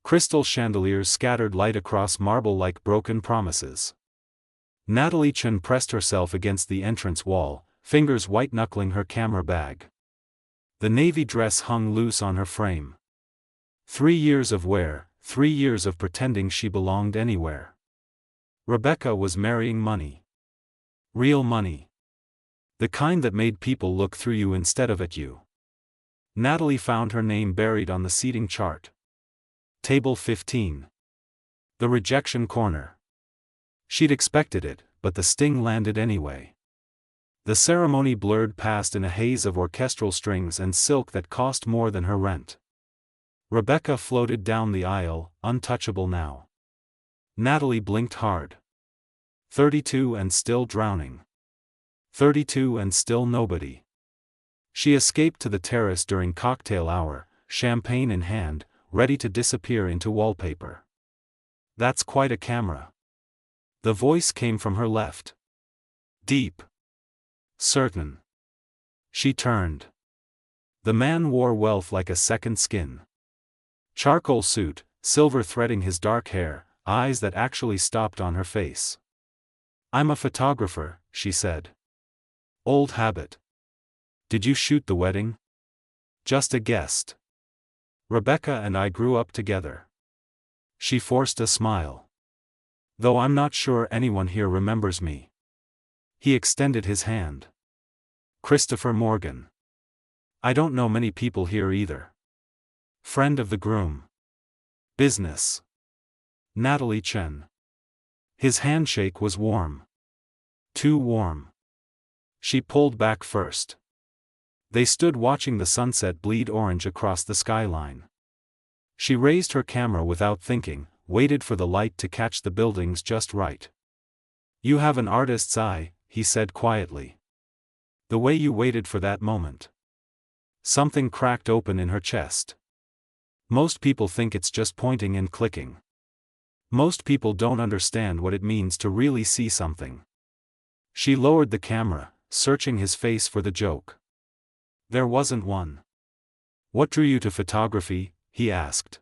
Crystal chandeliers scattered light across marble like broken promises. Natalie Chen pressed herself against the entrance wall, fingers white-knuckling her camera bag. The navy dress hung loose on her frame. 3 years of wear, 3 years of pretending she belonged anywhere. Rebecca was marrying money. Real money. The kind that made people look through you instead of at you. Natalie found her name buried on the seating chart. Table 15. The rejection corner. She'd expected it, but the sting landed anyway. The ceremony blurred past in a haze of orchestral strings and silk that cost more than her rent. Rebecca floated down the aisle, untouchable now. Natalie blinked hard. 32 and still drowning. 32 and still nobody. She escaped to the terrace during cocktail hour, champagne in hand, ready to disappear into wallpaper. That's quite a camera. The voice came from her left. Deep. Certain. She turned. The man wore wealth like a second skin. Charcoal suit, silver threading his dark hair, eyes that actually stopped on her face. I'm a photographer, she said. Old habit. Did you shoot the wedding? Just a guest. Rebecca and I grew up together. She forced a smile. Though I'm not sure anyone here remembers me. He extended his hand. Christopher Morgan. I don't know many people here either. Friend of the groom. Business. Natalie Chen. His handshake was warm. Too warm. She pulled back first. They stood watching the sunset bleed orange across the skyline. She raised her camera without thinking, waited for the light to catch the buildings just right. You have an artist's eye, he said quietly. The way you waited for that moment. Something cracked open in her chest. Most people think it's just pointing and clicking. Most people don't understand what it means to really see something. She lowered the camera, searching his face for the joke. There wasn't one. What drew you to photography? He asked.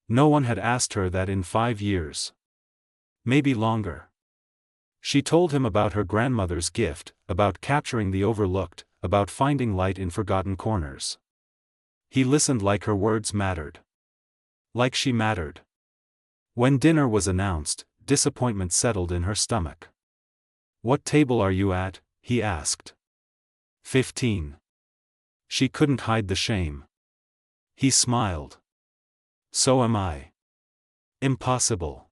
No one had asked her that in 5 years. Maybe longer. She told him about her grandmother's gift, about capturing the overlooked, about finding light in forgotten corners. He listened like her words mattered. Like she mattered. When dinner was announced, disappointment settled in her stomach. What table are you at? He asked. 15. She couldn't hide the shame. He smiled. So am I. Impossible.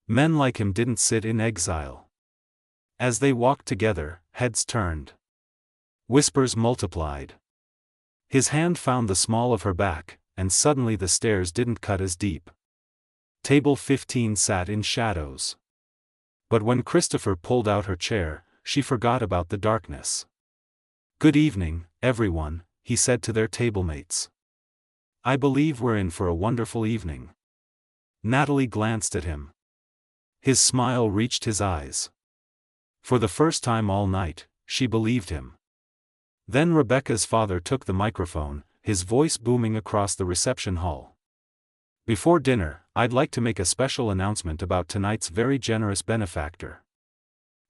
Men like him didn't sit in exile. As they walked together, heads turned. Whispers multiplied. His hand found the small of her back, and suddenly the stairs didn't cut as deep. Table 15 sat in shadows. But when Christopher pulled out her chair, she forgot about the darkness. Good evening, everyone, he said to their tablemates. I believe we're in for a wonderful evening. Natalie glanced at him. His smile reached his eyes. For the first time all night, she believed him. Then Rebecca's father took the microphone, his voice booming across the reception hall. Before dinner, I'd like to make a special announcement about tonight's very generous benefactor.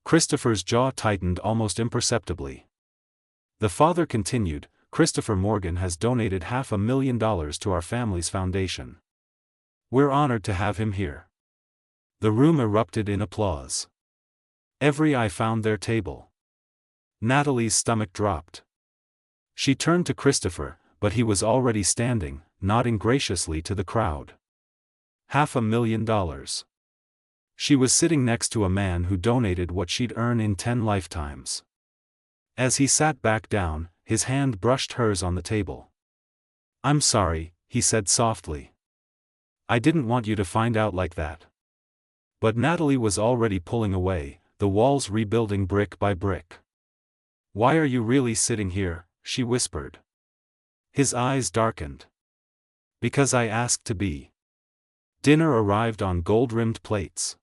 Christopher's jaw tightened almost imperceptibly. The father continued, Christopher Morgan has donated $500,000 to our family's foundation. We're honored to have him here. The room erupted in applause. Every eye found their table. Natalie's stomach dropped. She turned to Christopher, but he was already standing, nodding graciously to the crowd. $500,000. She was sitting next to a man who donated what she'd earn in 10 lifetimes. As he sat back down, his hand brushed hers on the table. I'm sorry, he said softly. I didn't want you to find out like that. But Natalie was already pulling away, the walls rebuilding brick by brick. Why are you really sitting here? She whispered. His eyes darkened. Because I asked to be. Dinner arrived on gold-rimmed plates.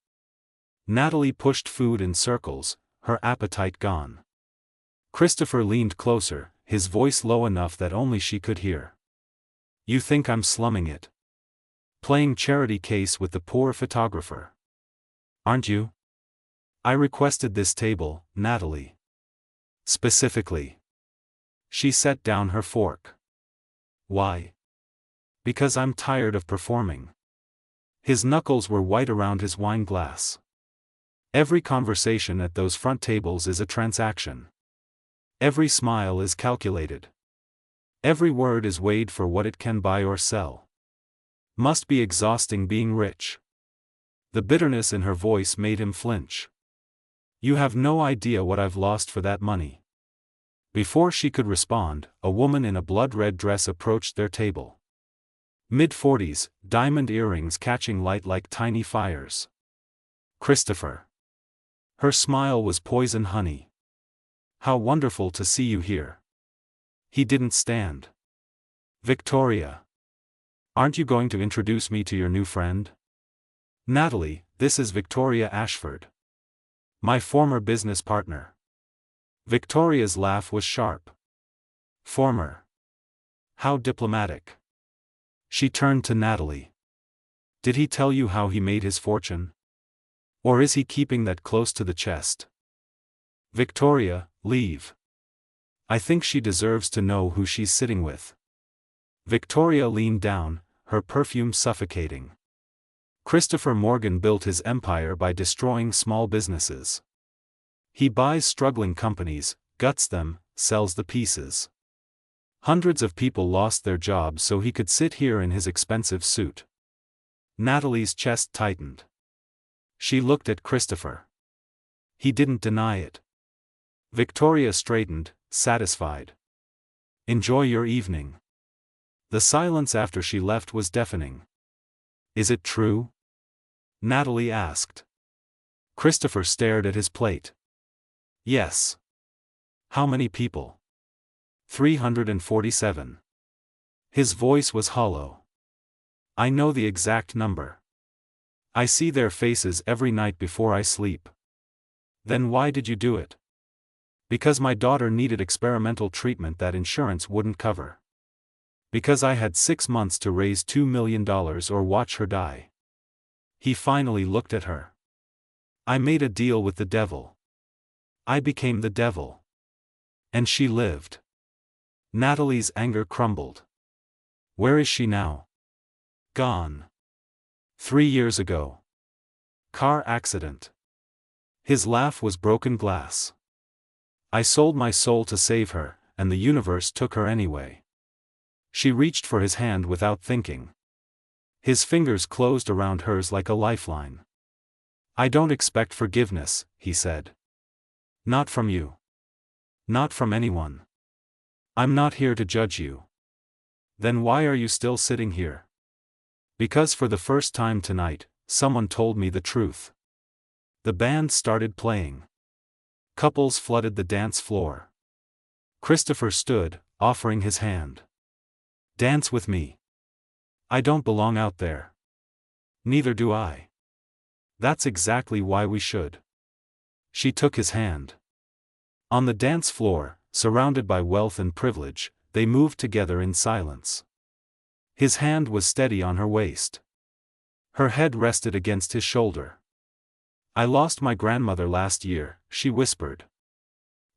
Natalie pushed food in circles, her appetite gone. Christopher leaned closer, his voice low enough that only she could hear. You think I'm slumming it? Playing charity case with the poor photographer. Aren't you? I requested this table, Natalie. Specifically. She set down her fork. Why? Because I'm tired of performing. His knuckles were white around his wine glass. Every conversation at those front tables is a transaction. Every smile is calculated. Every word is weighed for what it can buy or sell. Must be exhausting being rich. The bitterness in her voice made him flinch. You have no idea what I've lost for that money. Before she could respond, a woman in a blood-red dress approached their table. Mid-40s, diamond earrings catching light like tiny fires. Christopher. Her smile was poison honey. How wonderful to see you here. He didn't stand. Victoria. Aren't you going to introduce me to your new friend? Natalie, this is Victoria Ashford. My former business partner. Victoria's laugh was sharp. Former. How diplomatic. She turned to Natalie. Did he tell you how he made his fortune? Or is he keeping that close to the chest? Victoria, leave. I think she deserves to know who she's sitting with. Victoria leaned down, her perfume suffocating. Christopher Morgan built his empire by destroying small businesses. He buys struggling companies, guts them, sells the pieces. Hundreds of people lost their jobs so he could sit here in his expensive suit. Natalie's chest tightened. She looked at Christopher. He didn't deny it. Victoria straightened, satisfied. Enjoy your evening. The silence after she left was deafening. Is it true? Natalie asked. Christopher stared at his plate. Yes. How many people? 347. His voice was hollow. I know the exact number. I see their faces every night before I sleep. Then why did you do it? Because my daughter needed experimental treatment that insurance wouldn't cover. Because I had 6 months to raise $2 million or watch her die. He finally looked at her. I made a deal with the devil. I became the devil. And she lived. Natalie's anger crumbled. Where is she now? Gone. 3 years ago. Car accident. His laugh was broken glass. I sold my soul to save her, and the universe took her anyway. She reached for his hand without thinking. His fingers closed around hers like a lifeline. I don't expect forgiveness, he said. Not from you. Not from anyone. I'm not here to judge you. Then why are you still sitting here? Because for the first time tonight, someone told me the truth. The band started playing. Couples flooded the dance floor. Christopher stood, offering his hand. Dance with me. I don't belong out there. Neither do I. That's exactly why we should. She took his hand. On the dance floor, surrounded by wealth and privilege, they moved together in silence. His hand was steady on her waist. Her head rested against his shoulder. I lost my grandmother last year, she whispered.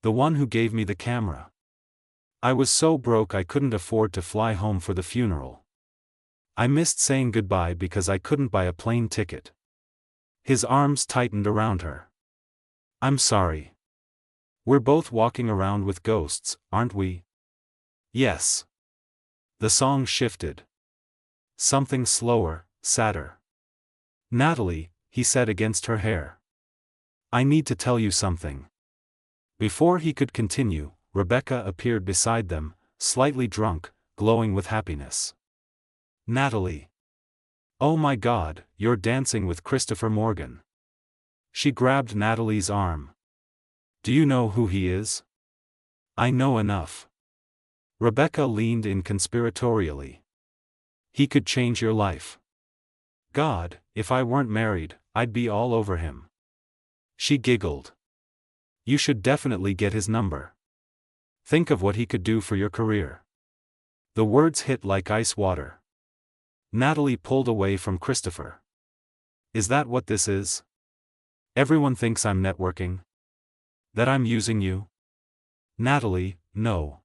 The one who gave me the camera. I was so broke I couldn't afford to fly home for the funeral. I missed saying goodbye because I couldn't buy a plane ticket. His arms tightened around her. I'm sorry. We're both walking around with ghosts, aren't we? Yes. The song shifted. Something slower, sadder. Natalie, he said against her hair. I need to tell you something. Before he could continue, Rebecca appeared beside them, slightly drunk, glowing with happiness. Natalie. Oh my God, you're dancing with Christopher Morgan. She grabbed Natalie's arm. Do you know who he is? I know enough. Rebecca leaned in conspiratorially. He could change your life. God, if I weren't married, I'd be all over him. She giggled. You should definitely get his number. Think of what he could do for your career. The words hit like ice water. Natalie pulled away from Christopher. Is that what this is? Everyone thinks I'm networking? That I'm using you? Natalie, no.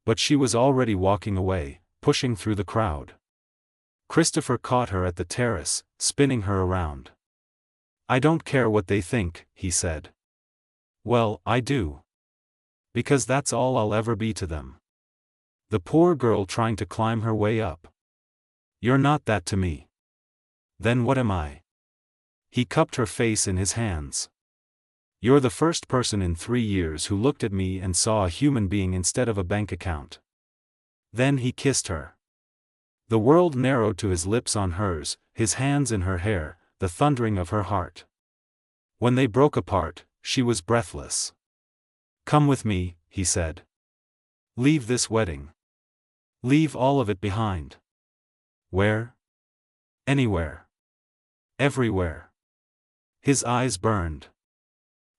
But she was already walking away, pushing through the crowd. Christopher caught her at the terrace, spinning her around. I don't care what they think, he said. Well, I do. Because that's all I'll ever be to them. The poor girl trying to climb her way up. You're not that to me. Then what am I? He cupped her face in his hands. You're the first person in 3 years who looked at me and saw a human being instead of a bank account. Then he kissed her. The world narrowed to his lips on hers, his hands in her hair, the thundering of her heart. When they broke apart, she was breathless. Come with me, he said. Leave this wedding. Leave all of it behind. Where? Anywhere. Everywhere. His eyes burned.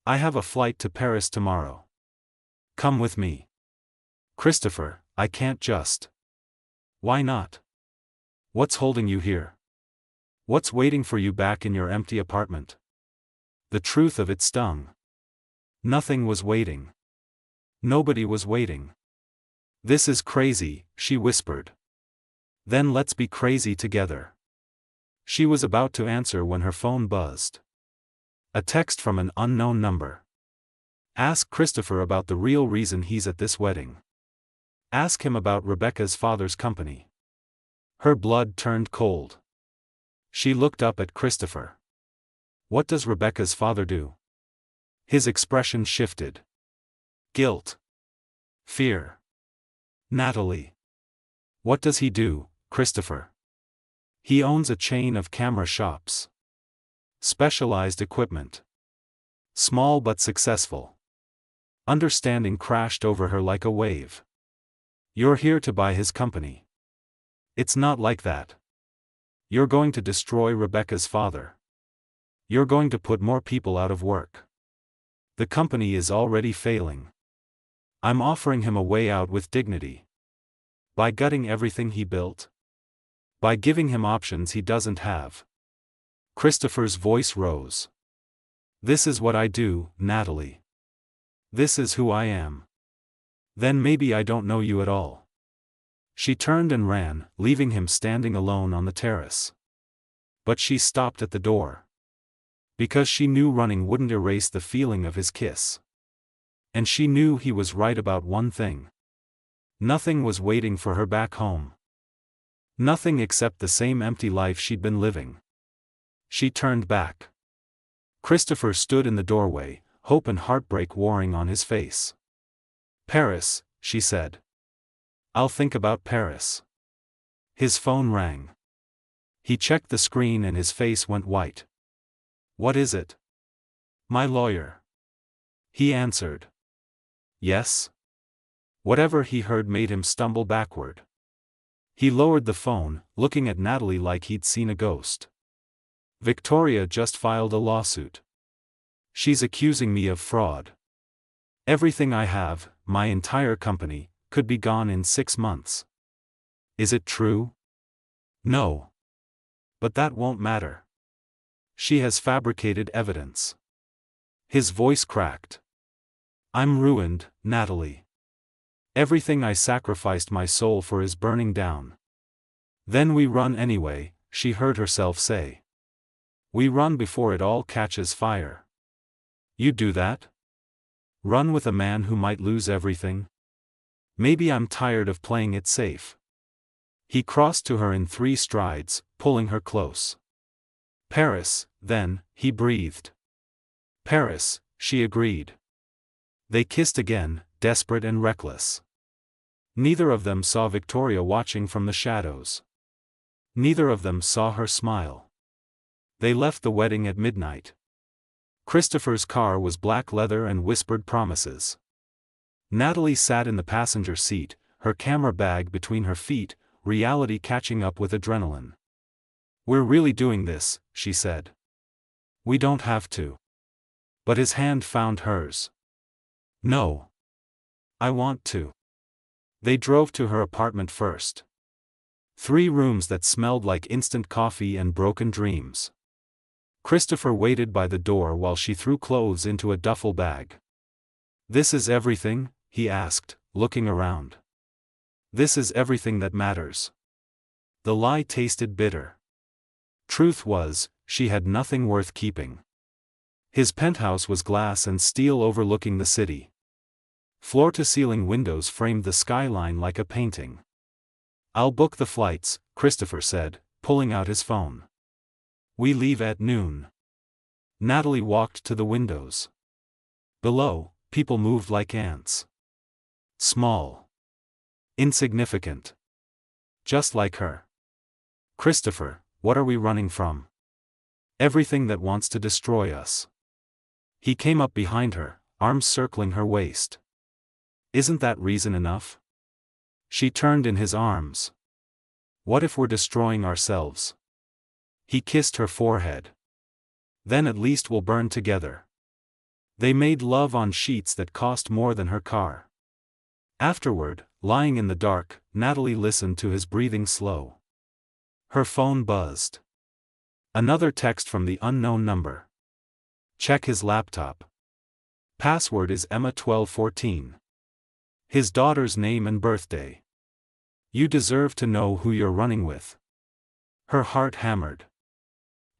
I have a flight to Paris tomorrow. Come with me. Christopher, I can't just. Why not? What's holding you here? What's waiting for you back in your empty apartment? The truth of it stung. Nothing was waiting. Nobody was waiting. This is crazy, she whispered. Then let's be crazy together. She was about to answer when her phone buzzed. A text from an unknown number. Ask Christopher about the real reason he's at this wedding. Ask him about Rebecca's father's company. Her blood turned cold. She looked up at Christopher. What does Rebecca's father do? His expression shifted. Guilt. Fear. Natalie. What does he do, Christopher? He owns a chain of camera shops. Specialized equipment. Small but successful. Understanding crashed over her like a wave. You're here to buy his company. It's not like that. You're going to destroy Rebecca's father. You're going to put more people out of work. The company is already failing. I'm offering him a way out with dignity. By gutting everything he built. By giving him options he doesn't have. Christopher's voice rose. This is what I do, Natalie. This is who I am. Then maybe I don't know you at all. She turned and ran, leaving him standing alone on the terrace. But she stopped at the door. Because she knew running wouldn't erase the feeling of his kiss. And she knew he was right about one thing. Nothing was waiting for her back home. Nothing except the same empty life she'd been living. She turned back. Christopher stood in the doorway, hope and heartbreak warring on his face. Paris, she said. I'll think about Paris. His phone rang. He checked the screen and his face went white. What is it? My lawyer. He answered. Yes? Whatever he heard made him stumble backward. He lowered the phone, looking at Natalie like he'd seen a ghost. Victoria just filed a lawsuit. She's accusing me of fraud. Everything I have, my entire company, could be gone in 6 months. Is it true? No. But that won't matter. She has fabricated evidence. His voice cracked. I'm ruined, Natalie. Everything I sacrificed my soul for is burning down. Then we run anyway, she heard herself say. We run before it all catches fire. You do that? Run with a man who might lose everything? Maybe I'm tired of playing it safe. He crossed to her in 3 strides, pulling her close. Paris, then, he breathed. Paris, she agreed. They kissed again, desperate and reckless. Neither of them saw Victoria watching from the shadows. Neither of them saw her smile. They left the wedding at midnight. Christopher's car was black leather and whispered promises. Natalie sat in the passenger seat, her camera bag between her feet, reality catching up with adrenaline. We're really doing this, she said. We don't have to. But his hand found hers. No. I want to. They drove to her apartment first. 3 rooms that smelled like instant coffee and broken dreams. Christopher waited by the door while she threw clothes into a duffel bag. "This is everything?" he asked, looking around. "This is everything that matters." The lie tasted bitter. Truth was, she had nothing worth keeping. His penthouse was glass and steel overlooking the city. Floor-to-ceiling windows framed the skyline like a painting. "I'll book the flights," Christopher said, pulling out his phone. "We leave at noon." Natalie walked to the windows. Below, people moved like ants. Small. Insignificant. Just like her. "Christopher, what are we running from?" "Everything that wants to destroy us." He came up behind her, arms circling her waist. "Isn't that reason enough?" She turned in his arms. "What if we're destroying ourselves?" He kissed her forehead. "Then at least we'll burn together." They made love on sheets that cost more than her car. Afterward, lying in the dark, Natalie listened to his breathing slow. Her phone buzzed. Another text from the unknown number. Check his laptop. Password is Emma1214. His daughter's name and birthday. "You deserve to know who you're running with." Her heart hammered.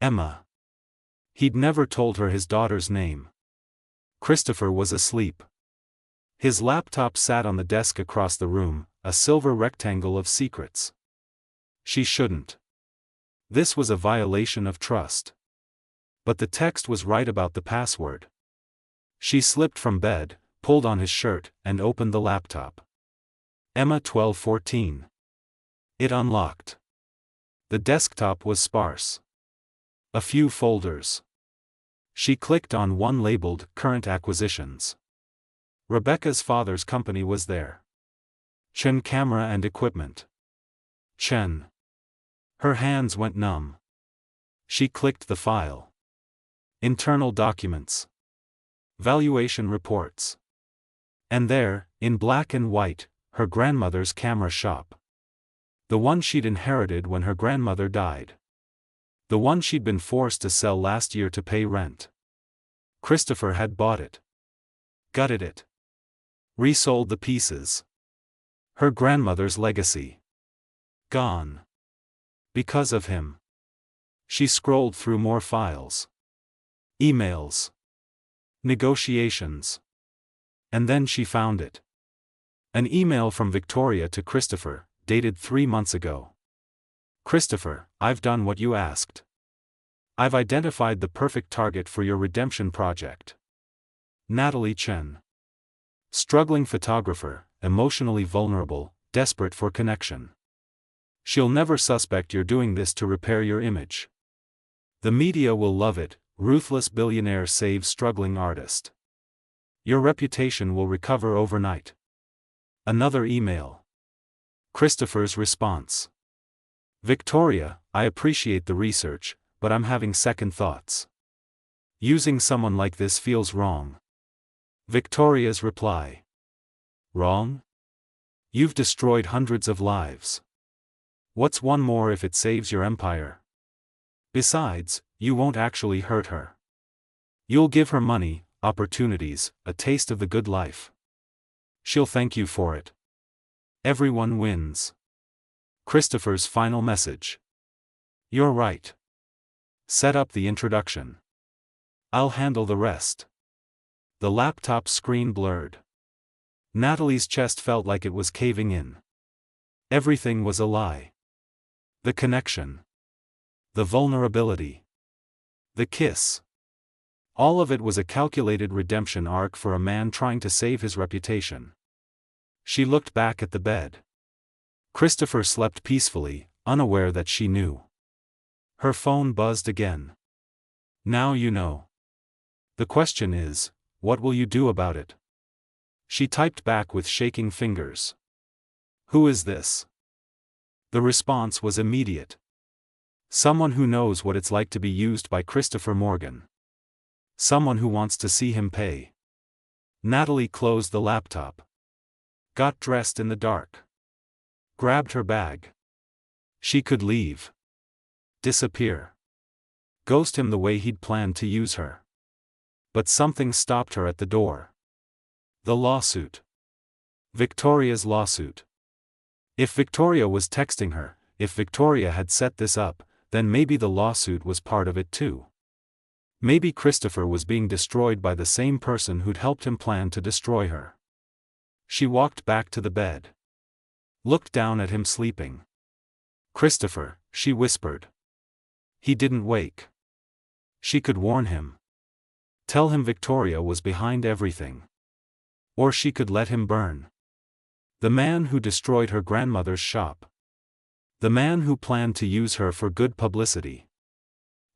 Emma. He'd never told her his daughter's name. Christopher was asleep. His laptop sat on the desk across the room, a silver rectangle of secrets. She shouldn't. This was a violation of trust. But the text was right about the password. She slipped from bed, pulled on his shirt, and opened the laptop. Emma1214. It unlocked. The desktop was sparse. A few folders. She clicked on one labeled Current Acquisitions. Rebecca's father's company was there. Chen Camera and Equipment. Chen. Her hands went numb. She clicked the file. Internal documents. Valuation reports. And there, in black and white, her grandmother's camera shop. The one she'd inherited when her grandmother died. The one she'd been forced to sell last year to pay rent. Christopher had bought it. Gutted it. Resold the pieces. Her grandmother's legacy. Gone. Because of him. She scrolled through more files. Emails. Negotiations. And then she found it. An email from Victoria to Christopher, dated 3 months ago. "Christopher, I've done what you asked. I've identified the perfect target for your redemption project. Natalie Chen. Struggling photographer, emotionally vulnerable, desperate for connection. She'll never suspect you're doing this to repair your image. The media will love it. Ruthless billionaire saves struggling artist. Your reputation will recover overnight." Another email. Christopher's response. "Victoria, I appreciate the research, but I'm having second thoughts. Using someone like this feels wrong." Victoria's reply. "Wrong? You've destroyed hundreds of lives. What's one more if it saves your empire? Besides, you won't actually hurt her. You'll give her money, opportunities, a taste of the good life. She'll thank you for it. Everyone wins." Christopher's final message. "You're right. Set up the introduction. I'll handle the rest." The laptop screen blurred. Natalie's chest felt like it was caving in. Everything was a lie. The connection. The vulnerability. The kiss. All of it was a calculated redemption arc for a man trying to save his reputation. She looked back at the bed. Christopher slept peacefully, unaware that she knew. Her phone buzzed again. "Now you know. The question is, what will you do about it?" She typed back with shaking fingers. "Who is this?" The response was immediate. Someone who knows what it's like to be used by Christopher Morgan. Someone who wants to see him pay. Natalie closed the laptop. Got dressed in the dark. Grabbed her bag. She could leave. Disappear. Ghost him the way he'd planned to use her. But something stopped her at the door. The lawsuit. Victoria's lawsuit. If Victoria was texting her, if Victoria had set this up, then maybe the lawsuit was part of it too. Maybe Christopher was being destroyed by the same person who'd helped him plan to destroy her. She walked back to the bed. Looked down at him sleeping. "Christopher," she whispered. He didn't wake. She could warn him. Tell him Victoria was behind everything. Or she could let him burn. The man who destroyed her grandmother's shop. The man who planned to use her for good publicity.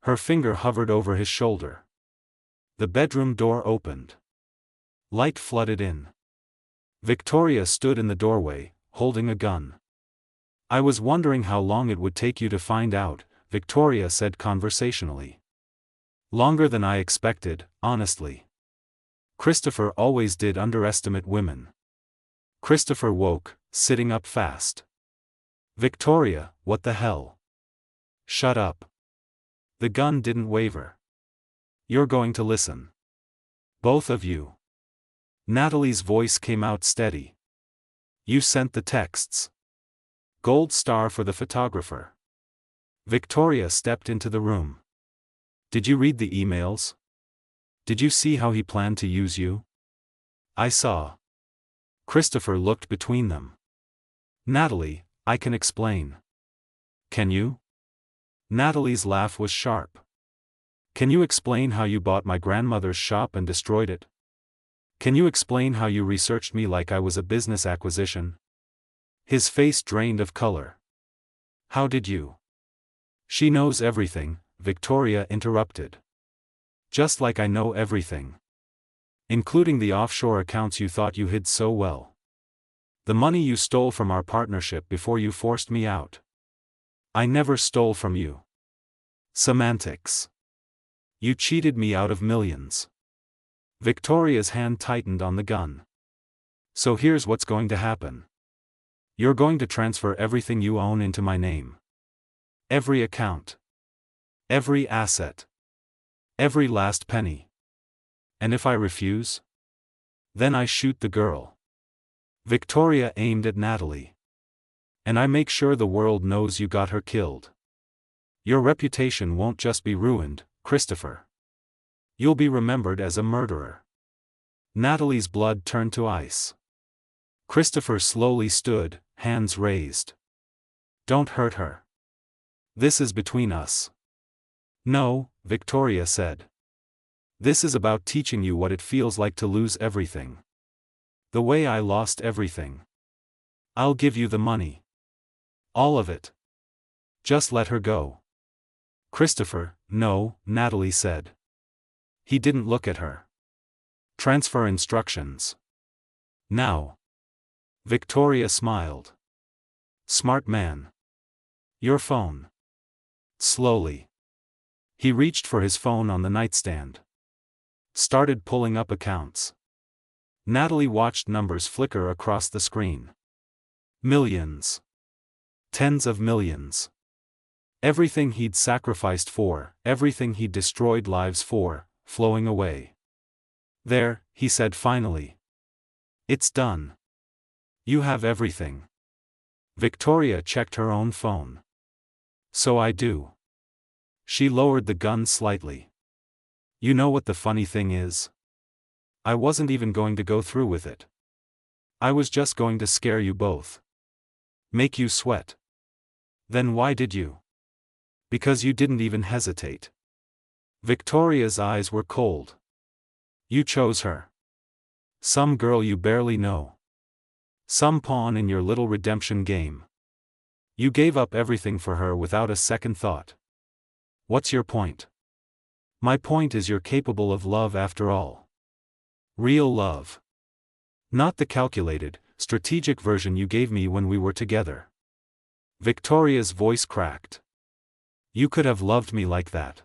Her finger hovered over his shoulder. The bedroom door opened. Light flooded in. Victoria stood in the doorway, holding a gun. "I was wondering how long it would take you to find out," Victoria said conversationally. "Longer than I expected, honestly." Christopher always did underestimate women. Christopher woke, sitting up fast. "Victoria, what the hell?" "Shut up." The gun didn't waver. "You're going to listen. Both of you." Natalie's voice came out steady. "You sent the texts. Gold star for the photographer." Victoria stepped into the room. "Did you read the emails? Did you see how he planned to use you?" "I saw." Christopher looked between them. "Natalie, I can explain." "Can you?" Natalie's laugh was sharp. "Can you explain how you bought my grandmother's shop and destroyed it? Can you explain how you researched me like I was a business acquisition?" His face drained of color. "How did you?" "She knows everything," Victoria interrupted. "Just like I know everything. Including the offshore accounts you thought you hid so well. The money you stole from our partnership before you forced me out." "I never stole from you." "Semantics. You cheated me out of millions." Victoria's hand tightened on the gun. "So here's what's going to happen. You're going to transfer everything you own into my name. Every account. Every asset. Every last penny. And if I refuse? Then I shoot the girl." Victoria aimed at Natalie. "And I make sure the world knows you got her killed. Your reputation won't just be ruined, Christopher. You'll be remembered as a murderer." Natalie's blood turned to ice. Christopher slowly stood, hands raised. "Don't hurt her. This is between us." "No," Victoria said. "This is about teaching you what it feels like to lose everything. The way I lost everything. I'll give you the money. All of it. Just let her go." "Christopher, no," Natalie said. He didn't look at her. "Transfer instructions. Now." Victoria smiled. "Smart man. Your phone." Slowly. He reached for his phone on the nightstand. Started pulling up accounts. Natalie watched numbers flicker across the screen. Millions. Tens of millions. Everything he'd sacrificed for, everything he'd destroyed lives for, flowing away. "There," he said finally. "It's done. You have everything." Victoria checked her own phone. "So I do." She lowered the gun slightly. "You know what the funny thing is? I wasn't even going to go through with it. I was just going to scare you both. Make you sweat." "Then why did you?" "Because you didn't even hesitate." Victoria's eyes were cold. "You chose her. Some girl you barely know. Some pawn in your little redemption game. You gave up everything for her without a second thought. What's your point?" "My point is you're capable of love after all. Real love. Not the calculated, strategic version you gave me when we were together." Victoria's voice cracked. "You could have loved me like that.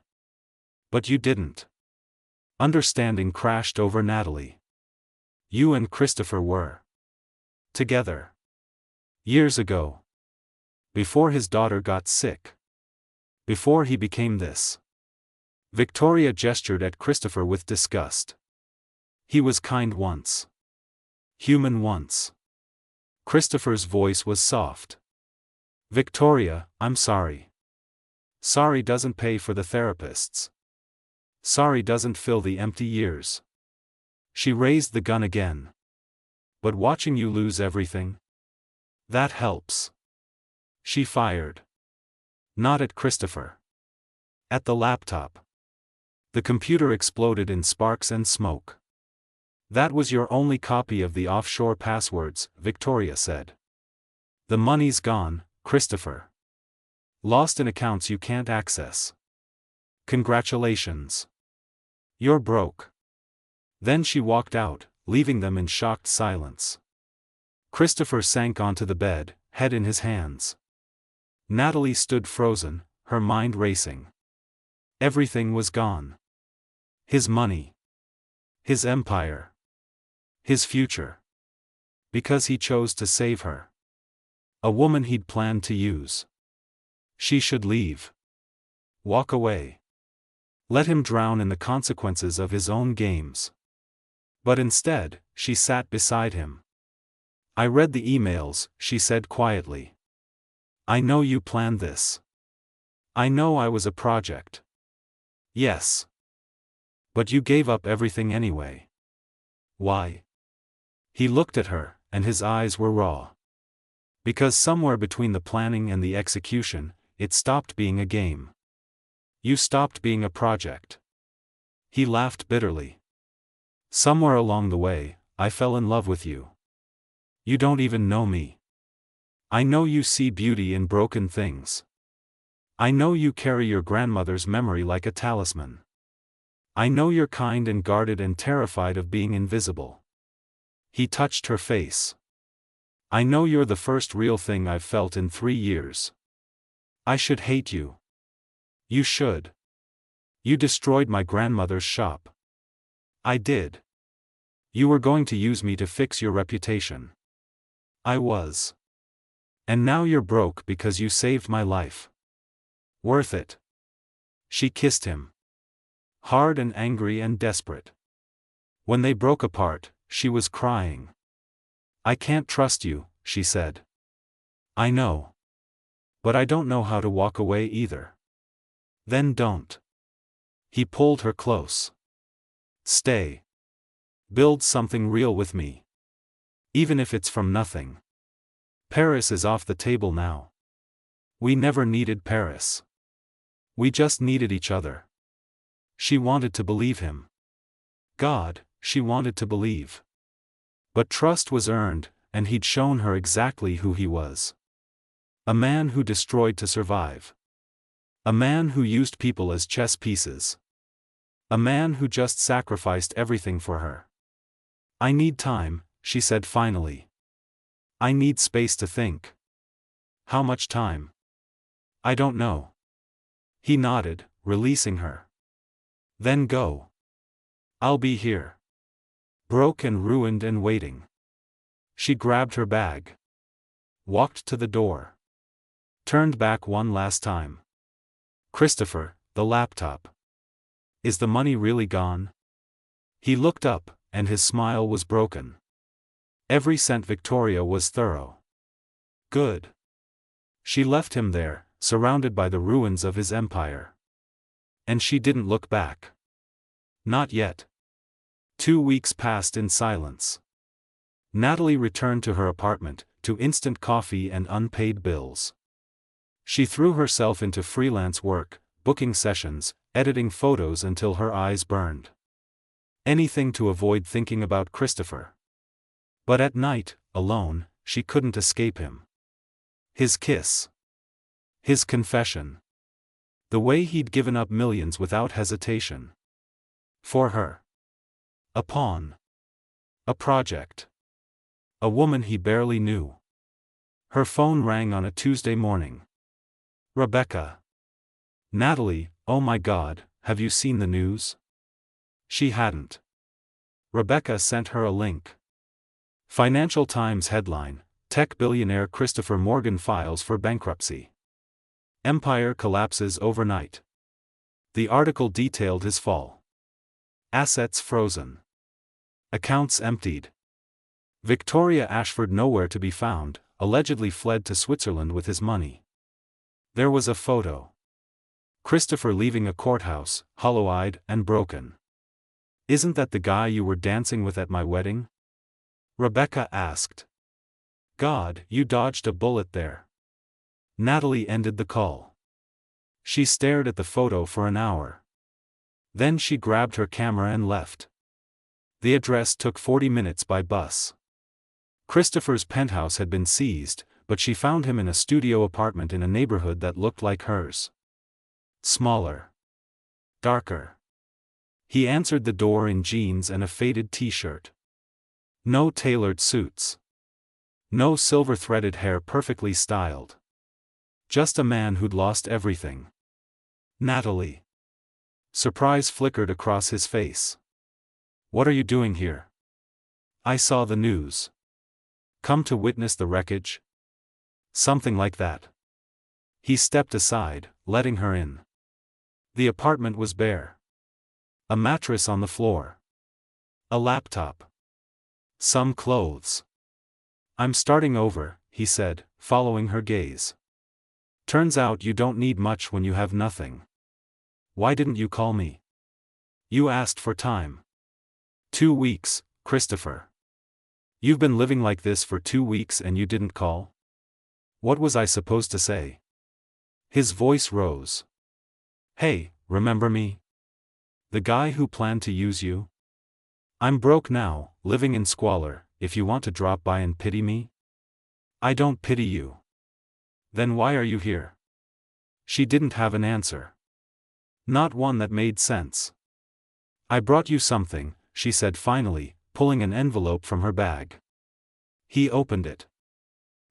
But you didn't." Understanding crashed over Natalie. "You and Christopher were together. Years ago. Before his daughter got sick. Before he became this. Victoria gestured at Christopher with disgust. He was kind once. Human once. Christopher's voice was soft. Victoria, I'm sorry. Sorry doesn't pay for the therapists. Sorry doesn't fill the empty years. She raised the gun again. But watching you lose everything? That helps. She fired. Not at Christopher. At the laptop. The computer exploded in sparks and smoke. That was your only copy of the offshore passwords, Victoria said. The money's gone, Christopher. Lost in accounts you can't access. Congratulations. You're broke. Then she walked out, leaving them in shocked silence. Christopher sank onto the bed, head in his hands. Natalie stood frozen, her mind racing. Everything was gone. His money. His empire. His future. Because he chose to save her. A woman he'd planned to use. She should leave. Walk away. Let him drown in the consequences of his own games. But instead, she sat beside him. I read the emails, she said quietly. I know you planned this. I know I was a project. Yes. But you gave up everything anyway. Why? He looked at her, and his eyes were raw. Because somewhere between the planning and the execution, it stopped being a game. You stopped being a project. He laughed bitterly. Somewhere along the way, I fell in love with you. You don't even know me. I know you see beauty in broken things. I know you carry your grandmother's memory like a talisman. I know you're kind and guarded and terrified of being invisible. He touched her face. I know you're the first real thing I've felt in 3 years. I should hate you. You should. You destroyed my grandmother's shop. I did. You were going to use me to fix your reputation. I was. And now you're broke because you saved my life. Worth it. She kissed him. Hard and angry and desperate. When they broke apart, she was crying. I can't trust you, she said. I know. But I don't know how to walk away either. Then don't. He pulled her close. Stay. Build something real with me. Even if it's from nothing. Paris is off the table now. We never needed Paris. We just needed each other. She wanted to believe him. God, she wanted to believe. But trust was earned, and he'd shown her exactly who he was. A man who destroyed to survive. A man who used people as chess pieces. A man who just sacrificed everything for her. I need time, she said finally. I need space to think. How much time? I don't know. He nodded, releasing her. Then go. I'll be here. Broke and ruined and waiting. She grabbed her bag. Walked to the door. Turned back one last time. Christopher, the laptop. Is the money really gone? He looked up, and his smile was broken. Every cent, Victoria was thorough. Good. She left him there, surrounded by the ruins of his empire. And she didn't look back. Not yet. 2 weeks passed in silence. Natalie returned to her apartment, to instant coffee and unpaid bills. She threw herself into freelance work, booking sessions, editing photos until her eyes burned. Anything to avoid thinking about Christopher. But at night, alone, she couldn't escape him. His kiss. His confession. The way he'd given up millions without hesitation. For her. A pawn. A project. A woman he barely knew. Her phone rang on a Tuesday morning. Rebecca. Natalie, oh my God, have you seen the news? She hadn't. Rebecca sent her a link. Financial Times headline, Tech billionaire Christopher Morgan files for bankruptcy. Empire collapses overnight. The article detailed his fall. Assets frozen. Accounts emptied. Victoria Ashford nowhere to be found, allegedly fled to Switzerland with his money. There was a photo. Christopher leaving a courthouse, hollow-eyed and broken. "Isn't that the guy you were dancing with at my wedding?" Rebecca asked. "God, you dodged a bullet there." Natalie ended the call. She stared at the photo for an hour. Then she grabbed her camera and left. The address took 40 minutes by bus. Christopher's penthouse had been seized, but she found him in a studio apartment in a neighborhood that looked like hers. Smaller. Darker. He answered the door in jeans and a faded t-shirt. No tailored suits. No silver-threaded hair perfectly styled. Just a man who'd lost everything. Natalie. Surprise flickered across his face. "What are you doing here?" "I saw the news." "Come to witness the wreckage?" "Something like that." He stepped aside, letting her in. The apartment was bare. A mattress on the floor. A laptop. Some clothes. "I'm starting over," he said, following her gaze. "Turns out you don't need much when you have nothing. Why didn't you call me?" "You asked for time." 2 weeks, Christopher. You've been living like this for 2 weeks and you didn't call? What was I supposed to say?" His voice rose. "Hey, remember me? The guy who planned to use you? I'm broke now, living in squalor, if you want to drop by and pity me." "I don't pity you." "Then why are you here?" She didn't have an answer. Not one that made sense. "I brought you something," she said finally, pulling an envelope from her bag. He opened it.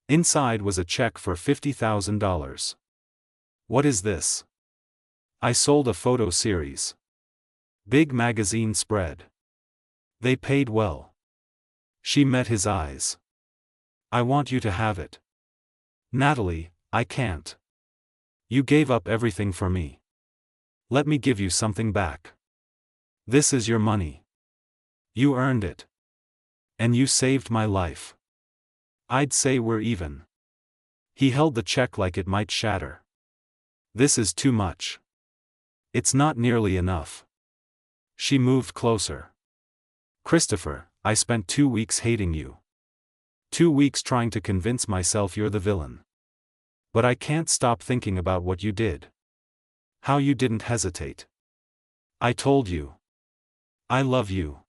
Inside was a check for $50,000. "What is this?" "I sold a photo series. Big magazine spread. They paid well." She met his eyes. "I want you to have it." "Natalie, I can't. You gave up everything for me. Let me give you something back. This is your money. You earned it. And you saved my life. I'd say we're even." He held the check like it might shatter. "This is too much. It's not nearly enough." She moved closer. "Christopher, I spent 2 weeks hating you. 2 weeks trying to convince myself you're the villain. But I can't stop thinking about what you did. How you didn't hesitate. I told you. I love you.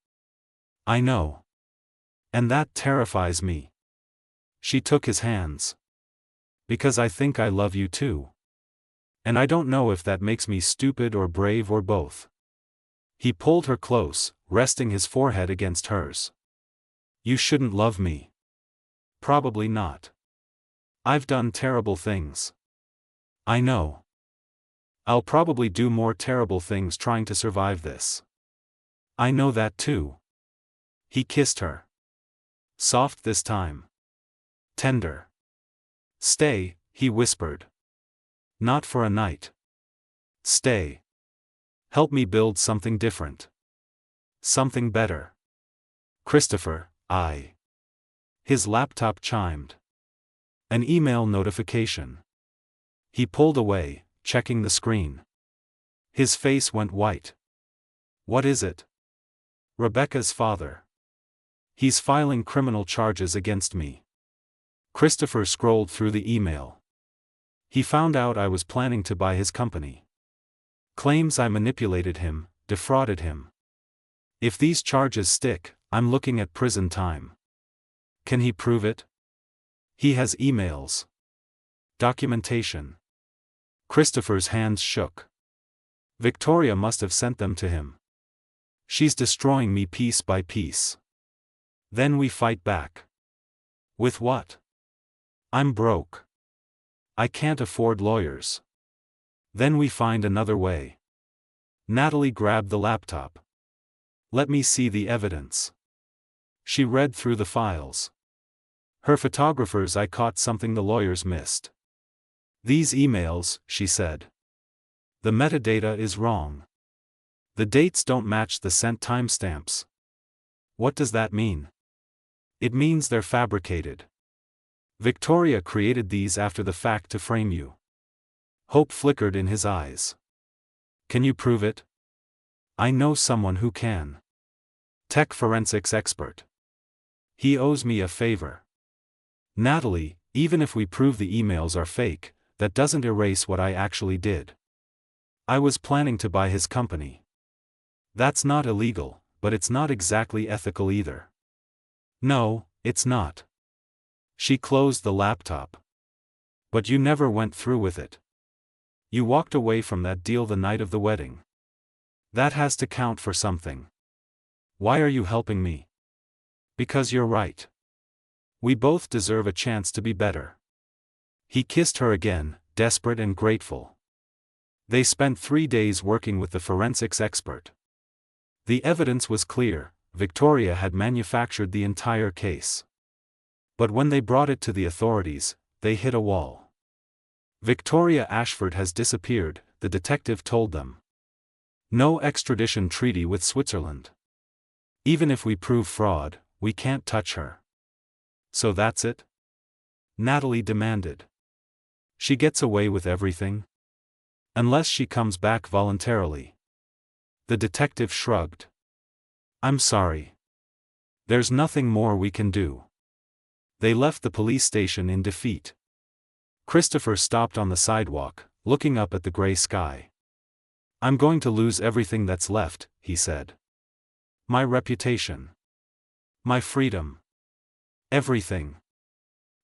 I know. And that terrifies me." She took his hands. "Because I think I love you too. And I don't know if that makes me stupid or brave or both." He pulled her close, resting his forehead against hers. "You shouldn't love me." "Probably not. I've done terrible things. I know. I'll probably do more terrible things trying to survive this. I know that too." He kissed her. Soft this time. Tender. "Stay," he whispered. "Not for a night. Stay. Help me build something different. Something better. Christopher, I." His laptop chimed. An email notification. He pulled away, checking the screen. His face went white. "What is it?" "Rebecca's father. He's filing criminal charges against me." Christopher scrolled through the email. "He found out I was planning to buy his company. Claims I manipulated him, defrauded him. If these charges stick, I'm looking at prison time. Can he prove it?" "He has emails. Documentation." Christopher's hands shook. "Victoria must have sent them to him. She's destroying me piece by piece. Then we fight back." "With what?" "I'm broke. I can't afford lawyers. Then we find another way." Natalie grabbed the laptop. "Let me see the evidence." She read through the files. Her photographers. I caught something the lawyers missed. These emails, she said. The metadata is wrong. The dates don't match the sent timestamps. What does that mean? It means they're fabricated. Victoria created these after the fact to frame you. Hope flickered in his eyes. Can you prove it? I know someone who can. Tech forensics expert. He owes me a favor. Natalie, even if we prove the emails are fake, that doesn't erase what I actually did. I was planning to buy his company. That's not illegal, but it's not exactly ethical either. No, it's not. She closed the laptop. But you never went through with it. You walked away from that deal the night of the wedding. That has to count for something. Why are you helping me? Because you're right. We both deserve a chance to be better. He kissed her again, desperate and grateful. They spent 3 days working with the forensics expert. The evidence was clear. Victoria had manufactured the entire case. But when they brought it to the authorities, they hit a wall. Victoria Ashford has disappeared, the detective told them. No extradition treaty with Switzerland. Even if we prove fraud, we can't touch her. So that's it? Natalie demanded. She gets away with everything? Unless she comes back voluntarily. The detective shrugged. I'm sorry. There's nothing more we can do. They left the police station in defeat. Christopher stopped on the sidewalk, looking up at the gray sky. I'm going to lose everything that's left, he said. My reputation. My freedom. Everything.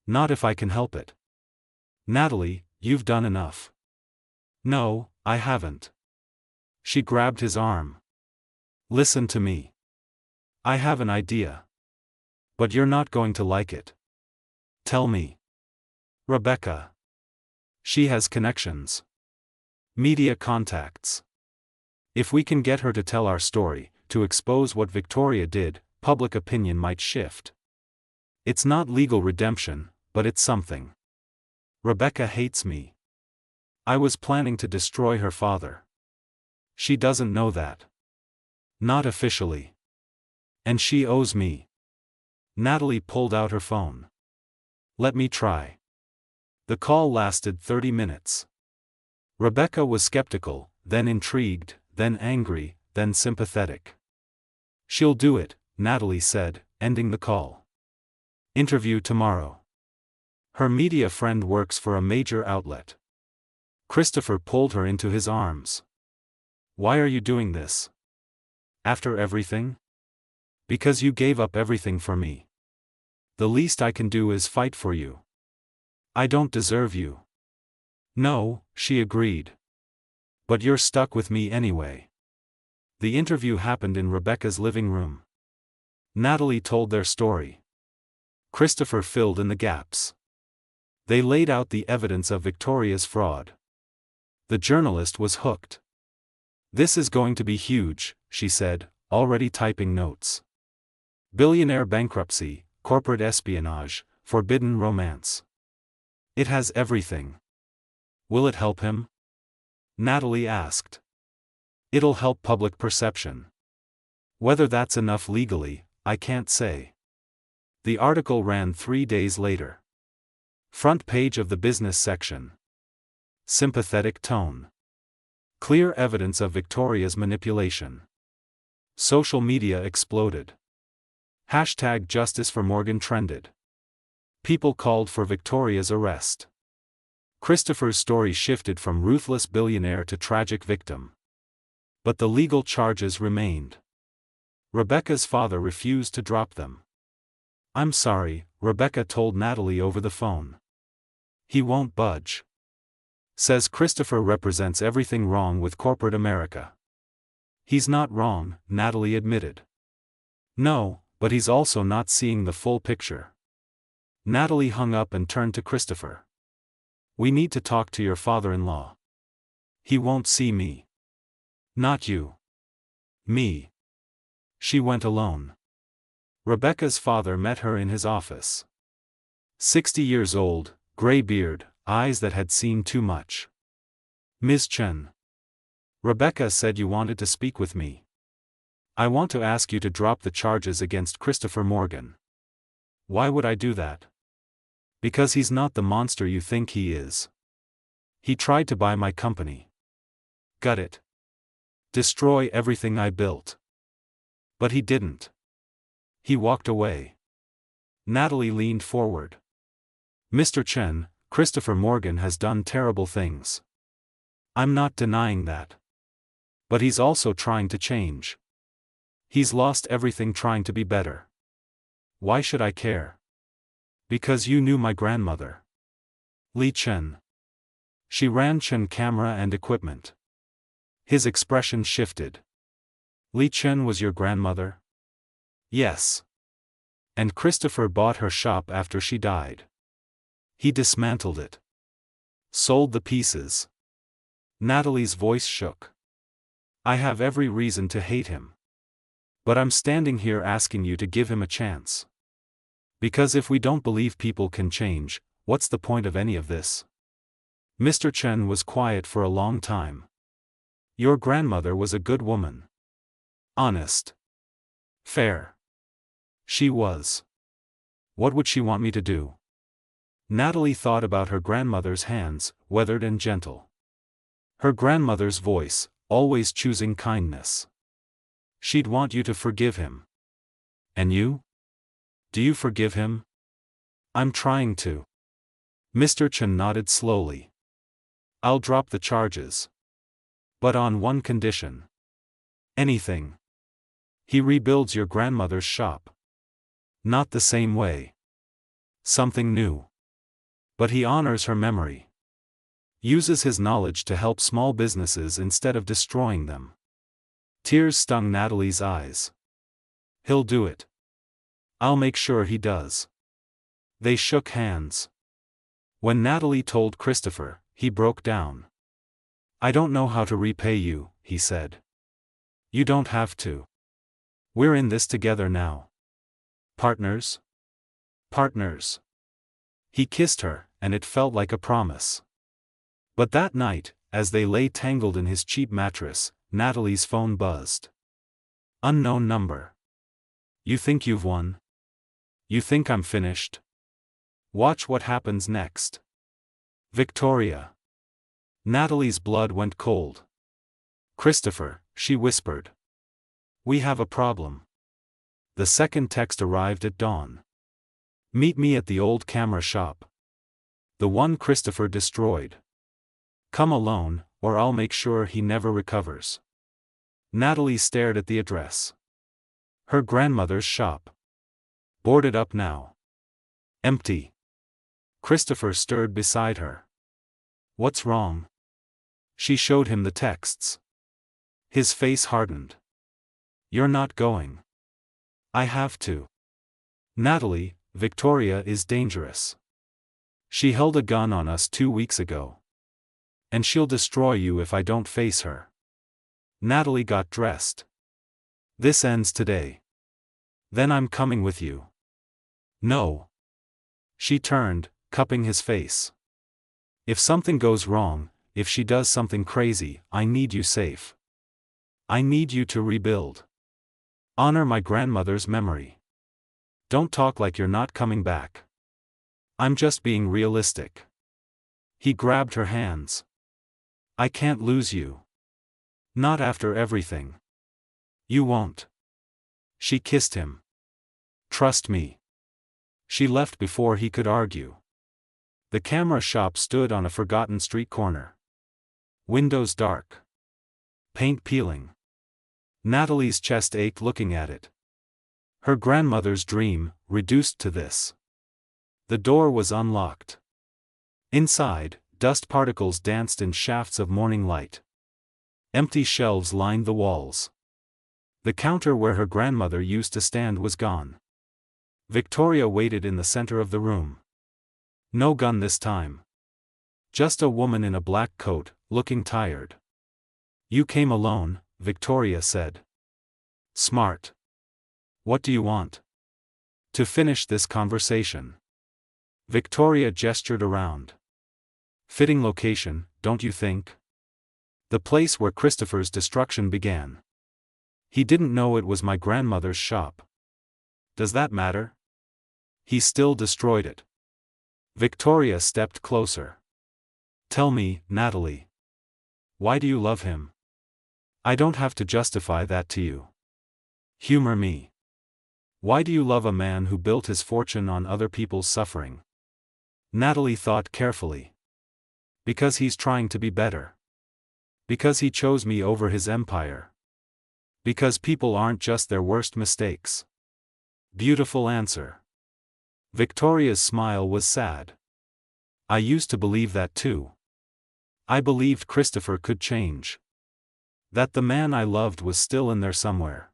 Not if I can help it. Natalie, you've done enough. No, I haven't. She grabbed his arm. Listen to me. I have an idea. But you're not going to like it. Tell me. Rebecca. She has connections. Media contacts. If we can get her to tell our story, to expose what Victoria did, public opinion might shift. It's not legal redemption, but it's something. Rebecca hates me. I was planning to destroy her father. She doesn't know that. Not officially. And she owes me. Natalie pulled out her phone. Let me try. The call lasted 30 minutes. Rebecca was skeptical, then intrigued, then angry, then sympathetic. She'll do it, Natalie said, ending the call. Interview tomorrow. Her media friend works for a major outlet. Christopher pulled her into his arms. Why are you doing this? After everything? Because you gave up everything for me. The least I can do is fight for you. I don't deserve you. No, she agreed. But you're stuck with me anyway. The interview happened in Rebecca's living room. Natalie told their story. Christopher filled in the gaps. They laid out the evidence of Victoria's fraud. The journalist was hooked. This is going to be huge, she said, already typing notes. Billionaire bankruptcy, corporate espionage, forbidden romance. It has everything. Will it help him? Natalie asked. It'll help public perception. Whether that's enough legally, I can't say. The article ran 3 days later. Front page of the business section. Sympathetic tone. Clear evidence of Victoria's manipulation. Social media exploded. Hashtag Justice for Morgan trended. People called for Victoria's arrest. Christopher's story shifted from ruthless billionaire to tragic victim. But the legal charges remained. Rebecca's father refused to drop them. I'm sorry, Rebecca told Natalie over the phone. He won't budge. Says Christopher represents everything wrong with corporate America. He's not wrong, Natalie admitted. No, but he's also not seeing the full picture. Natalie hung up and turned to Christopher. We need to talk to your father-in-law. He won't see me. Not you. Me. She went alone. Rebecca's father met her in his office. 60 years old, gray beard, eyes that had seen too much. Ms. Chen. Rebecca said you wanted to speak with me. I want to ask you to drop the charges against Christopher Morgan. Why would I do that? Because he's not the monster you think he is. He tried to buy my company. Gut it. Destroy everything I built. But he didn't. He walked away. Natalie leaned forward. Mr. Chen, Christopher Morgan has done terrible things. I'm not denying that. But he's also trying to change. He's lost everything trying to be better. Why should I care? Because you knew my grandmother. Li Chen. She ran Chen camera and equipment. His expression shifted. Li Chen was your grandmother? Yes. And Christopher bought her shop after she died. He dismantled it. Sold the pieces. Natalie's voice shook. I have every reason to hate him. But I'm standing here asking you to give him a chance. Because if we don't believe people can change, what's the point of any of this? Mr. Chen was quiet for a long time. Your grandmother was a good woman. Honest. Fair. She was. What would she want me to do? Natalie thought about her grandmother's hands, weathered and gentle. Her grandmother's voice, always choosing kindness. She'd want you to forgive him. And you? Do you forgive him? I'm trying to. Mr. Chen nodded slowly. I'll drop the charges. But on one condition. Anything. He rebuilds your grandmother's shop. Not the same way. Something new. But he honors her memory. Uses his knowledge to help small businesses instead of destroying them. Tears stung Natalie's eyes. He'll do it. I'll make sure he does. They shook hands. When Natalie told Christopher, he broke down. I don't know how to repay you, he said. You don't have to. We're in this together now. Partners? Partners. He kissed her, and it felt like a promise. But that night, as they lay tangled in his cheap mattress, Natalie's phone buzzed. Unknown number. You think you've won? You think I'm finished? Watch what happens next. Victoria. Natalie's blood went cold. Christopher, she whispered. We have a problem. The second text arrived at dawn. Meet me at the old camera shop. The one Christopher destroyed. Come alone, or I'll make sure he never recovers. Natalie stared at the address. Her grandmother's shop. Boarded up now. Empty. Christopher stirred beside her. What's wrong? She showed him the texts. His face hardened. You're not going. I have to. Natalie, Victoria is dangerous. She held a gun on us 2 weeks ago. And she'll destroy you if I don't face her. Natalie got dressed. This ends today. Then I'm coming with you. No. She turned, cupping his face. If something goes wrong, if she does something crazy, I need you safe. I need you to rebuild. Honor my grandmother's memory. Don't talk like you're not coming back. I'm just being realistic. He grabbed her hands. I can't lose you. Not after everything. You won't. She kissed him. Trust me. She left before he could argue. The camera shop stood on a forgotten street corner. Windows dark. Paint peeling. Natalie's chest ached looking at it. Her grandmother's dream, reduced to this. The door was unlocked. Inside, dust particles danced in shafts of morning light. Empty shelves lined the walls. The counter where her grandmother used to stand was gone. Victoria waited in the center of the room. No gun this time. Just a woman in a black coat, looking tired. You came alone, Victoria said. Smart. What do you want? To finish this conversation. Victoria gestured around. Fitting location, don't you think? The place where Christopher's destruction began. He didn't know it was my grandmother's shop. Does that matter? He still destroyed it. Victoria stepped closer. Tell me, Natalie. Why do you love him? I don't have to justify that to you. Humor me. Why do you love a man who built his fortune on other people's suffering? Natalie thought carefully. Because he's trying to be better. Because he chose me over his empire. Because people aren't just their worst mistakes. Beautiful answer. Victoria's smile was sad. I used to believe that too. I believed Christopher could change. That the man I loved was still in there somewhere.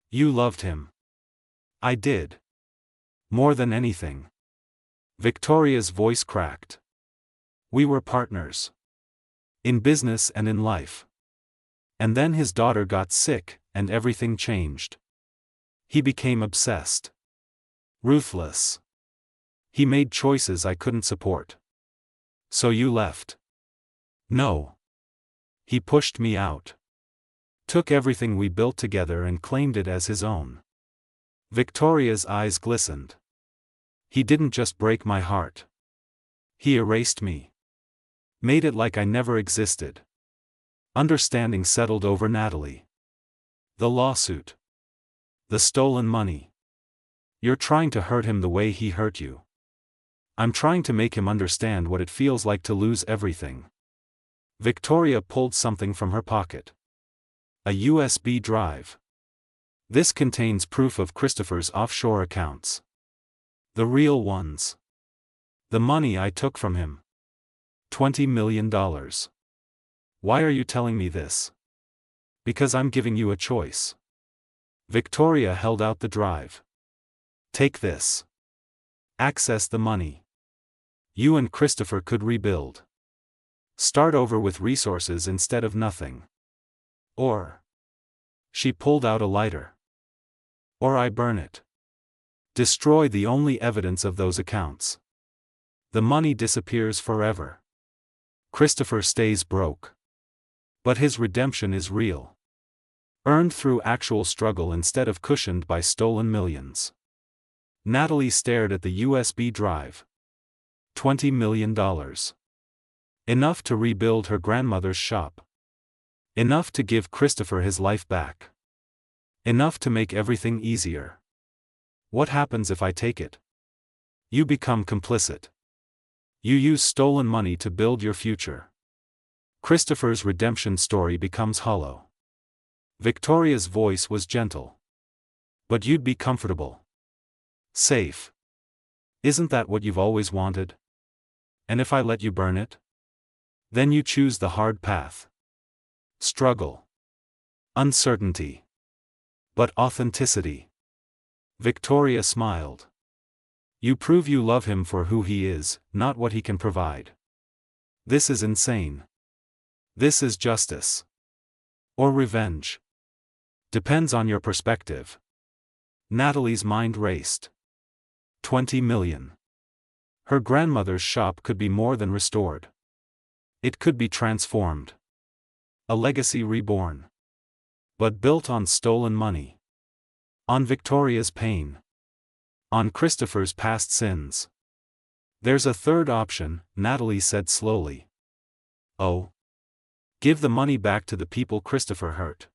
You loved him. I did. More than anything. Victoria's voice cracked. We were partners. In business and in life. And then his daughter got sick, and everything changed. He became obsessed. Ruthless. He made choices I couldn't support. So you left? No. He pushed me out. Took everything we built together and claimed it as his own. Victoria's eyes glistened. He didn't just break my heart. He erased me. Made it like I never existed. Understanding settled over Natalie. The lawsuit. The stolen money. You're trying to hurt him the way he hurt you. I'm trying to make him understand what it feels like to lose everything. Victoria pulled something from her pocket. A USB drive. This contains proof of Christopher's offshore accounts. The real ones. The money I took from him. $20 million. Why are you telling me this? Because I'm giving you a choice. Victoria held out the drive. Take this. Access the money. You and Christopher could rebuild. Start over with resources instead of nothing. Or. She pulled out a lighter. Or I burn it. Destroy the only evidence of those accounts. The money disappears forever. Christopher stays broke. But his redemption is real. Earned through actual struggle instead of cushioned by stolen millions. Natalie stared at the USB drive. $20 million. Enough to rebuild her grandmother's shop. Enough to give Christopher his life back. Enough to make everything easier. What happens if I take it? You become complicit. You use stolen money to build your future. Christopher's redemption story becomes hollow. Victoria's voice was gentle. But you'd be comfortable. Safe. Isn't that what you've always wanted? And if I let you burn it? Then you choose the hard path. Struggle. Uncertainty. But authenticity. Victoria smiled. You prove you love him for who he is, not what he can provide. This is insane. This is justice. Or revenge. Depends on your perspective. Natalie's mind raced. 20 million. Her grandmother's shop could be more than restored. It could be transformed. A legacy reborn. But built on stolen money. On Victoria's pain. On Christopher's past sins. There's a third option, Natalie said slowly. Oh. Give the money back to the people Christopher hurt.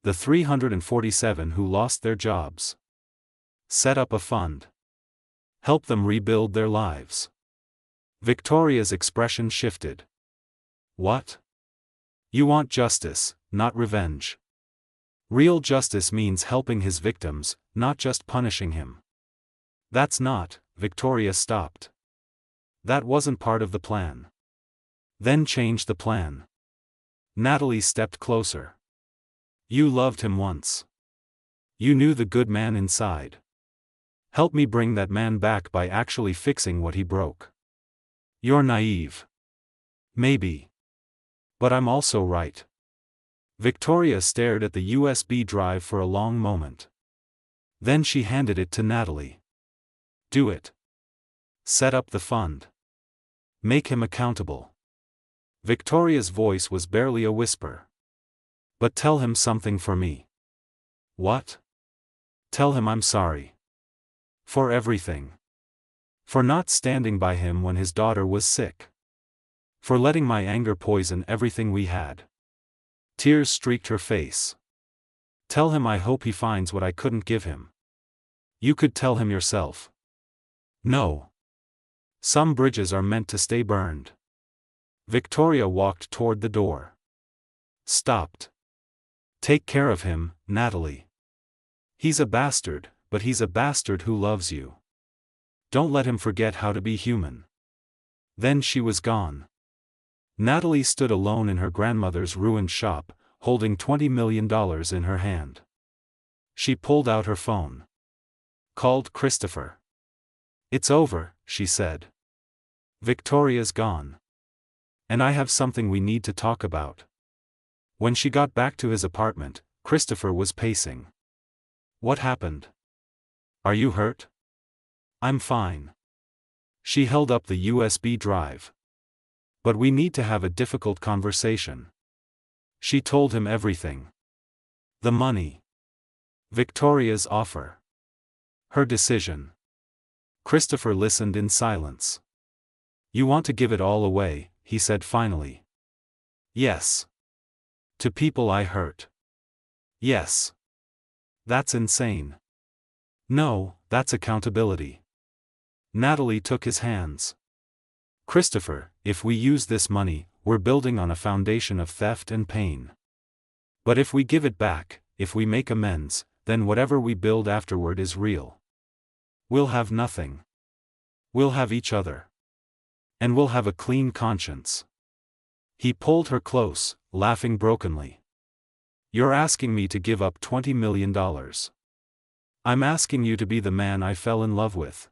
The 347 who lost their jobs. Set up a fund. Help them rebuild their lives. Victoria's expression shifted. What? You want justice, not revenge. Real justice means helping his victims, not just punishing him. That's not. Victoria stopped. That wasn't part of the plan. Then change the plan. Natalie stepped closer. You loved him once. You knew the good man inside. Help me bring that man back by actually fixing what he broke. You're naive. Maybe. But I'm also right. Victoria stared at the USB drive for a long moment. Then she handed it to Natalie. Do it. Set up the fund. Make him accountable. Victoria's voice was barely a whisper. But tell him something for me. What? Tell him I'm sorry. For everything. For not standing by him when his daughter was sick. For letting my anger poison everything we had. Tears streaked her face. Tell him I hope he finds what I couldn't give him. You could tell him yourself. No. Some bridges are meant to stay burned. Victoria walked toward the door. Stopped. Take care of him, Natalie. He's a bastard, but he's a bastard who loves you. Don't let him forget how to be human. Then she was gone. Natalie stood alone in her grandmother's ruined shop, holding $20 million in her hand. She pulled out her phone. Called Christopher. It's over, she said. Victoria's gone. And I have something we need to talk about. When she got back to his apartment, Christopher was pacing. What happened? Are you hurt? I'm fine. She held up the USB drive. But we need to have a difficult conversation. She told him everything. The money. Victoria's offer. Her decision. Christopher listened in silence. You want to give it all away, he said finally. Yes. To people I hurt. Yes. That's insane. No, that's accountability. Natalie took his hands. Christopher, if we use this money, we're building on a foundation of theft and pain. But if we give it back, if we make amends, then whatever we build afterward is real. We'll have nothing. We'll have each other. And we'll have a clean conscience. He pulled her close, laughing brokenly. You're asking me to give up $20 million. I'm asking you to be the man I fell in love with.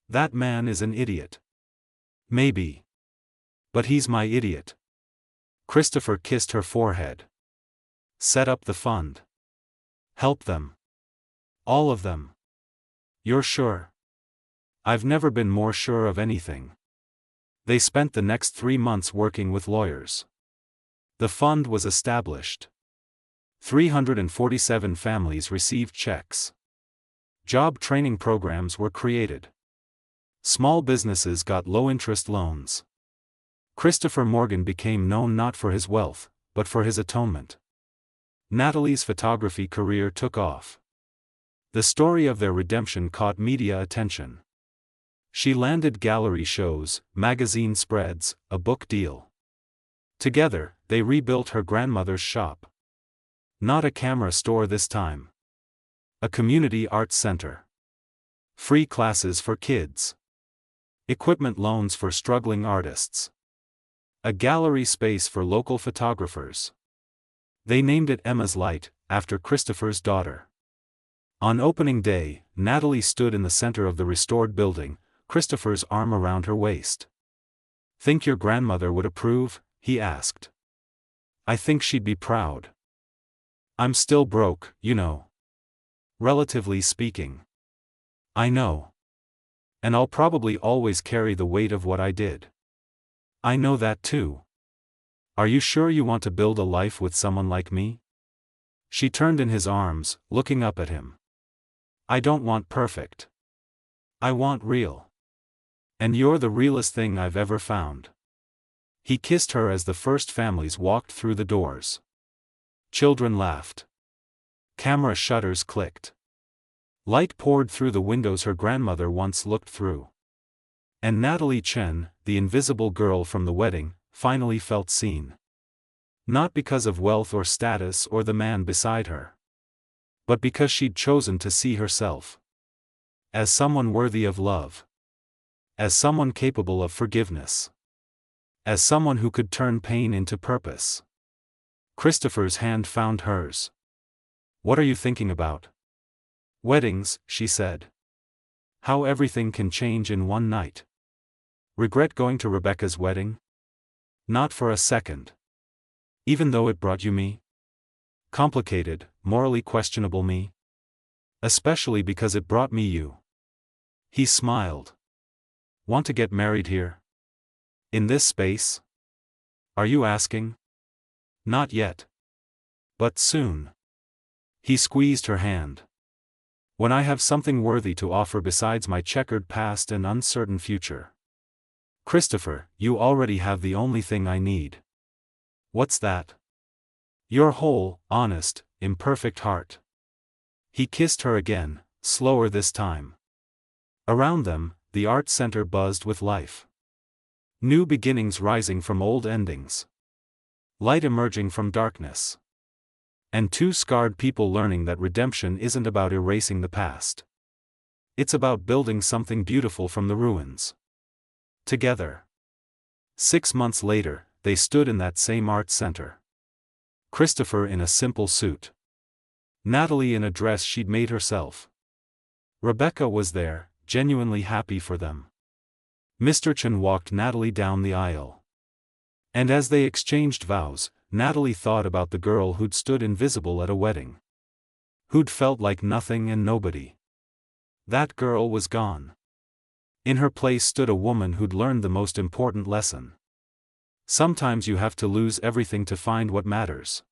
That man is an idiot. Maybe. But he's my idiot. Christopher kissed her forehead. Set up the fund. Help them. All of them. You're sure? I've never been more sure of anything. They spent the next 3 months working with lawyers. The fund was established. 347 families received checks. Job training programs were created. Small businesses got low-interest loans. Christopher Morgan became known not for his wealth, but for his atonement. Natalie's photography career took off. The story of their redemption caught media attention. She landed gallery shows, magazine spreads, a book deal. Together, they rebuilt her grandmother's shop. Not a camera store this time. A community arts center. Free classes for kids. Equipment loans for struggling artists. A gallery space for local photographers. They named it Emma's Light, after Christopher's daughter. On opening day, Natalie stood in the center of the restored building, Christopher's arm around her waist. Think your grandmother would approve? He asked. I think she'd be proud. I'm still broke, you know. Relatively speaking. I know. And I'll probably always carry the weight of what I did. I know that too. Are you sure you want to build a life with someone like me? She turned in his arms, looking up at him. I don't want perfect. I want real. And you're the realest thing I've ever found. He kissed her as the first families walked through the doors. Children laughed. Camera shutters clicked. Light poured through the windows her grandmother once looked through. And Natalie Chen, the invisible girl from the wedding, finally felt seen. Not because of wealth or status or the man beside her. But because she'd chosen to see herself. As someone worthy of love. As someone capable of forgiveness. As someone who could turn pain into purpose. Christopher's hand found hers. What are you thinking about? Weddings, she said. How everything can change in one night. Regret going to Rebecca's wedding? Not for a second. Even though it brought you me? Complicated, morally questionable me? Especially because it brought me you. He smiled. Want to get married here? In this space? Are you asking? Not yet. But soon. He squeezed her hand. When I have something worthy to offer besides my checkered past and uncertain future. Christopher, you already have the only thing I need. What's that? Your whole, honest, imperfect heart. He kissed her again, slower this time. Around them, the art center buzzed with life. New beginnings rising from old endings. Light emerging from darkness. And two scarred people learning that redemption isn't about erasing the past. It's about building something beautiful from the ruins. Together. 6 months later, they stood in that same art center. Christopher in a simple suit. Natalie in a dress she'd made herself. Rebecca was there, genuinely happy for them. Mr. Chen walked Natalie down the aisle. And as they exchanged vows, Natalie thought about the girl who'd stood invisible at a wedding. Who'd felt like nothing and nobody. That girl was gone. In her place stood a woman who'd learned the most important lesson. Sometimes you have to lose everything to find what matters.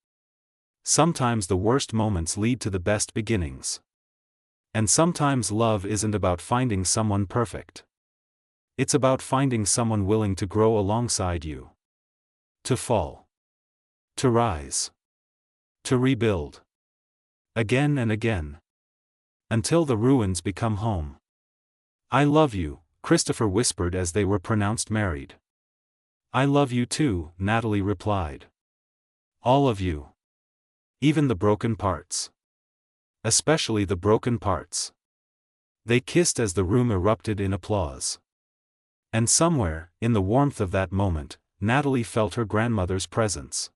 Sometimes the worst moments lead to the best beginnings. And sometimes love isn't about finding someone perfect. It's about finding someone willing to grow alongside you. To fall. To rise. To rebuild. Again and again. Until the ruins become home. I love you, Christopher whispered as they were pronounced married. I love you too, Natalie replied. All of you. Even the broken parts. Especially the broken parts. They kissed as the room erupted in applause. And somewhere, in the warmth of that moment, Natalie felt her grandmother's presence.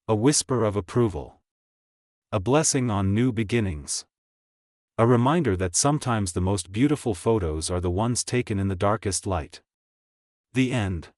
A whisper of approval. A blessing on new beginnings. A reminder that sometimes the most beautiful photos are the ones taken in the darkest light. The end.